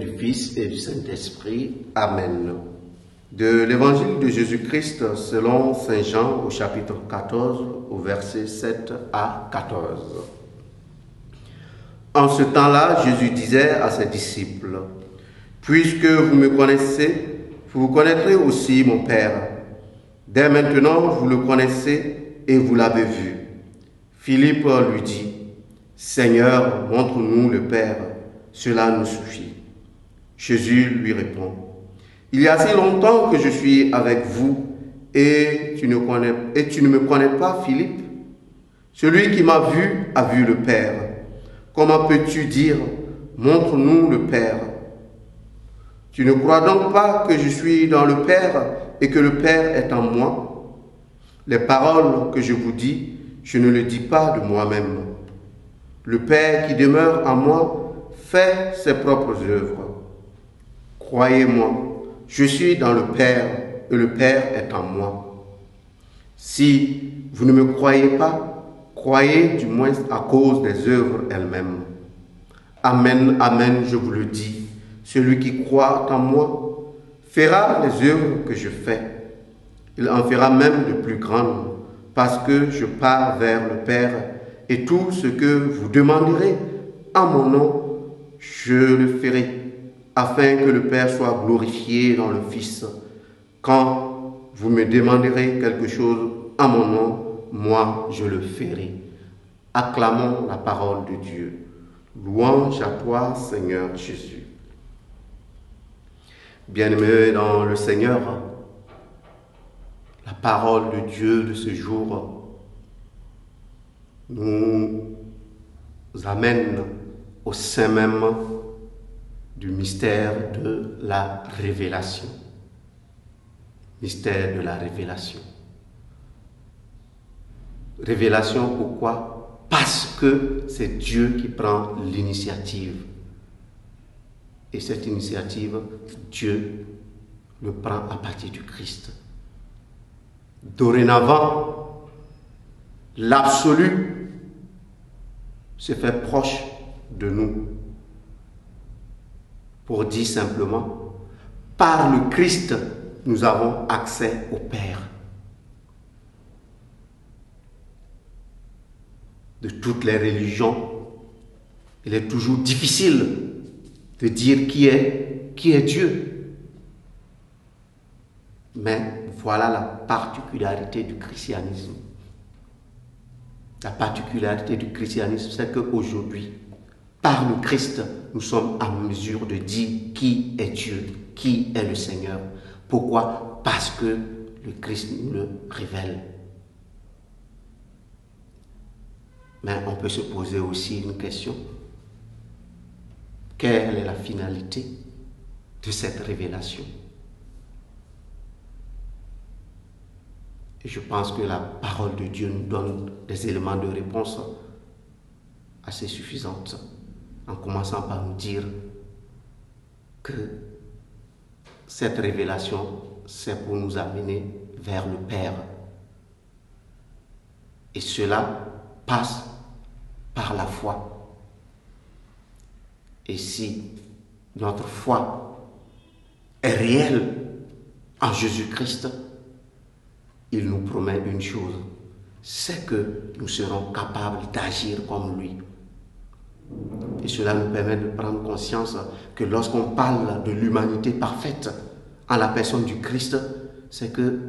du Fils et du Saint-Esprit. Amen. De l'Évangile de Jésus-Christ selon Saint Jean au chapitre 14, au verset 7 à 14. En ce temps-là, Jésus disait à ses disciples, « Puisque vous me connaissez, vous connaîtrez aussi mon Père. Dès maintenant, vous le connaissez et vous l'avez vu. » Philippe lui dit, « Seigneur, montre-nous le Père, cela nous suffit. » Jésus lui répond, « Il y a si longtemps que je suis avec vous et tu ne me connais pas, Philippe? Celui qui m'a vu a vu le Père. Comment peux-tu dire, montre-nous le Père? Tu ne crois donc pas que je suis dans le Père et que le Père est en moi? Les paroles que je vous dis, je ne les dis pas de moi-même. Le Père qui demeure en moi fait ses propres œuvres. Croyez-moi, je suis dans le Père et le Père est en moi. Si vous ne me croyez pas, croyez du moins à cause des œuvres elles-mêmes. Amen, amen, je vous le dis, celui qui croit en moi fera les œuvres que je fais. Il en fera même de plus grandes, parce que je pars vers le Père, et tout ce que vous demanderez en mon nom, je le ferai, afin que le Père soit glorifié dans le Fils. Quand vous me demanderez quelque chose en mon nom, moi je le ferai. Acclamons la parole de Dieu. Louange à toi, Seigneur Jésus. Bien-aimés dans le Seigneur, la parole de Dieu de ce jour nous amène au sein même du mystère de la révélation. Mystère de la révélation. Révélation pourquoi? Parce que c'est Dieu qui prend l'initiative. Et cette initiative, Dieu le prend à partir du Christ. Dorénavant, l'absolu se fait proche de nous. Pour dire simplement, par le Christ, nous avons accès au Père. De toutes les religions, il est toujours difficile de dire qui est Dieu. Mais voilà la particularité du christianisme. La particularité du christianisme, c'est qu'aujourd'hui, par le Christ, nous sommes en mesure de dire qui est Dieu, qui est le Seigneur. Pourquoi? Parce que le Christ nous le révèle. Mais on peut se poser aussi une question. Quelle est la finalité de cette révélation? Et je pense que la parole de Dieu nous donne des éléments de réponse assez suffisants, en commençant par nous dire que cette révélation, c'est pour nous amener vers le Père. Et cela passe par la foi. Et si notre foi est réelle en Jésus-Christ, il nous promet une chose, c'est que nous serons capables d'agir comme lui. Et cela nous permet de prendre conscience que lorsqu'on parle de l'humanité parfaite en la personne du Christ, c'est que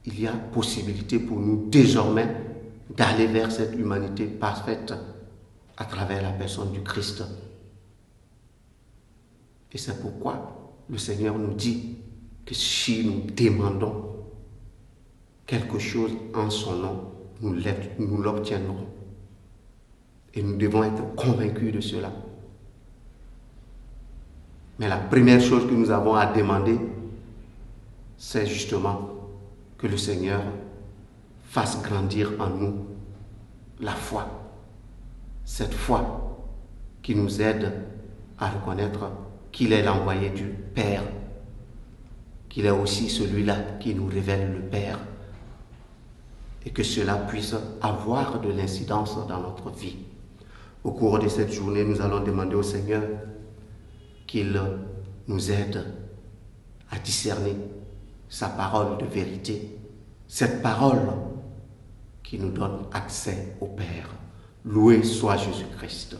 il y a possibilité pour nous désormais d'aller vers cette humanité parfaite à travers la personne du Christ. Et c'est pourquoi le Seigneur nous dit que si nous demandons quelque chose en son nom, nous l'obtiendrons. Et nous devons être convaincus de cela. Mais la première chose que nous avons à demander, c'est justement que le Seigneur fasse grandir en nous la foi. Cette foi qui nous aide à reconnaître qu'il est l'envoyé du Père, qu'il est aussi celui-là qui nous révèle le Père, et que cela puisse avoir de l'incidence dans notre vie. Au cours de cette journée, nous allons demander au Seigneur qu'il nous aide à discerner sa parole de vérité, cette parole qui nous donne accès au Père. Loué soit Jésus-Christ.